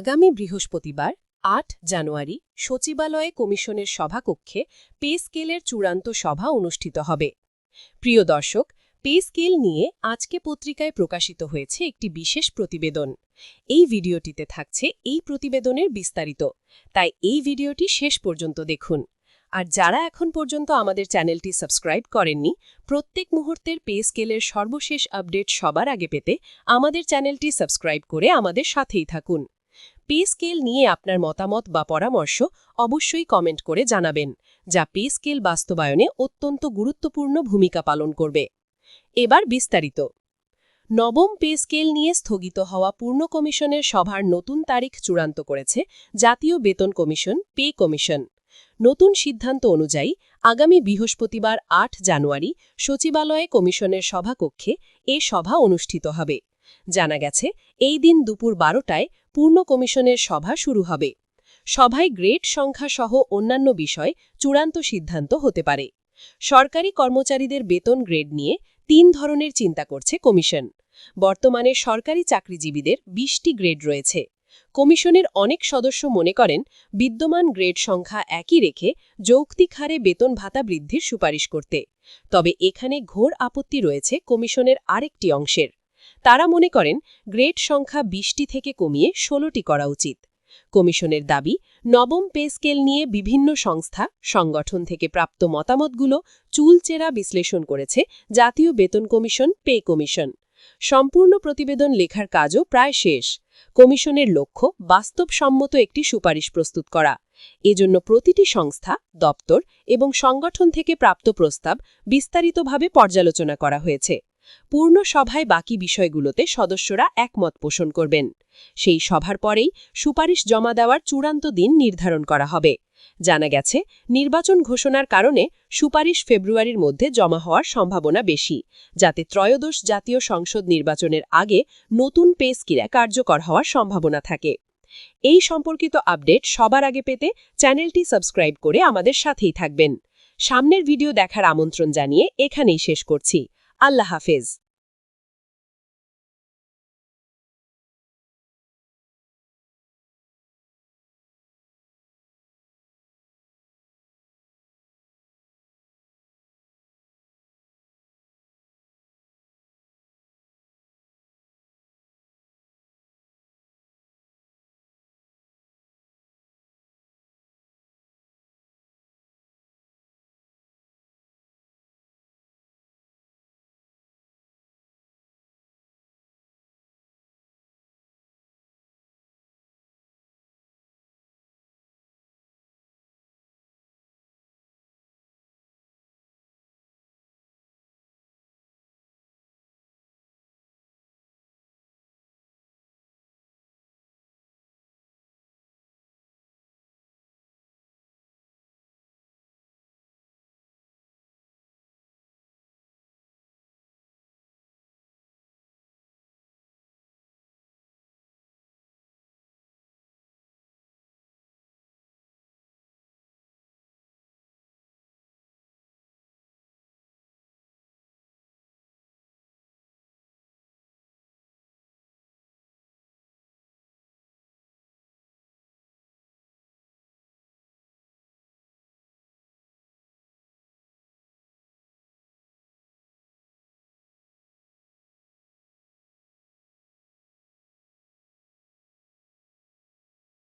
আগামী বৃহস্পতিবার ৮ জানুয়ারি সচিবালয়ে কমিশনের সভাকক্ষে পে স্কেলের চূড়ান্ত সভা অনুষ্ঠিত হবে। প্রিয় দর্শক, পে স্কেল নিয়ে আজকে পত্রিকায় প্রকাশিত হয়েছে একটি বিশেষ প্রতিবেদন। এই ভিডিওটিতে থাকছে এই প্রতিবেদনের বিস্তারিত, তাই এই ভিডিওটি শেষ পর্যন্ত দেখুন। আর যারা এখন পর্যন্ত আমাদের চ্যানেলটি সাবস্ক্রাইব করেননি, প্রত্যেক মুহূর্তের পে স্কেলের সর্বশেষ আপডেট সবার আগে পেতে আমাদের চ্যানেলটি সাবস্ক্রাইব করে আমাদের সাথেই থাকুন। পে স্কেল নিয়ে আপনার মতামত বা পরামর্শ অবশ্যই কমেন্ট করে জানাবেন, যা পে স্কেল বাস্তবায়নে অত্যন্ত গুরুত্বপূর্ণ ভূমিকা পালন করবে। এবার বিস্তারিত। নবম পে স্কেল নিয়ে স্থগিত হওয়া পূর্ণ কমিশনের সভার নতুন তারিখ চূড়ান্ত করেছে জাতীয় বেতন কমিশন পে কমিশন। নতুন সিদ্ধান্ত অনুযায়ী আগামী বৃহস্পতিবার ৮ জানুয়ারি সচিবালয়ে কমিশনের সভাকক্ষে এ সভা অনুষ্ঠিত হবে। জানা গেছে, এই দিন দুপুর ১২টায় পূর্ণ কমিশনের সভা শুরু হবে। সভায় গ্রেড সংখ্যা সহ অন্যান্য বিষয় চূড়ান্ত সিদ্ধান্ত হতে পারে। সরকারি কর্মচারীদের বেতন গ্রেড নিয়ে ৩ ধরনের চিন্তা করছে কমিশন। বর্তমানে সরকারি চাকরিজীবীদের ২০টি গ্রেড রয়েছে। কমিশনের অনেক সদস্য মনে করেন, বিদ্যমান গ্রেড সংখ্যা একই রেখে যৌক্তিক হারে বেতন ভাতা বৃদ্ধির সুপারিশ করতে। তবে এখানে ঘোর আপত্তি রয়েছে কমিশনের আরেকটি অংশের। তারা মনে করেন, গ্রেড সংখ্যা ২০টি থেকে কমিয়ে ১৬টি করা উচিত। কমিশনের দাবি, নবম পে স্কেল নিয়ে বিভিন্ন সংস্থা সংগঠন থেকে প্রাপ্ত মতামতগুলো চুলচেরা বিশ্লেষণ করেছে জাতীয় বেতন কমিশন পে কমিশন। সম্পূর্ণ প্রতিবেদন লেখার কাজও প্রায় শেষ। কমিশনের লক্ষ্য বাস্তবসম্মত একটি সুপারিশ প্রস্তুত করা। এজন্য প্রতিটি সংস্থা, দপ্তর এবং সংগঠন থেকে প্রাপ্ত প্রস্তাব বিস্তারিতভাবে পর্যালোচনা করা হয়েছে। পূর্ণ সভায় বাকি বিষয়গুলোতে সদস্যরা একমত পোষণ করবেন। সেই সভার পরেই সুপারিশ জমা দেওয়ার চূড়ান্ত দিন নির্ধারণ করা হবে। জানা গেছে, নির্বাচন ঘোষণার কারণে সুপারিশ ফেব্রুয়ারির মধ্যে জমা হওয়ার সম্ভাবনা বেশি, যাতে ত্রয়োদশ জাতীয় সংসদ নির্বাচনের আগে নতুন পে স্কেল কার্যকর হওয়ার সম্ভাবনা থাকে। এই সম্পর্কিত আপডেট সবার আগে পেতে চ্যানেলটি সাবস্ক্রাইব করে আমাদের সাথেই থাকবেন। সামনের ভিডিও দেখার আমন্ত্রণ জানিয়ে এখানেই শেষ করছি। আল্লাহ হাফেজ।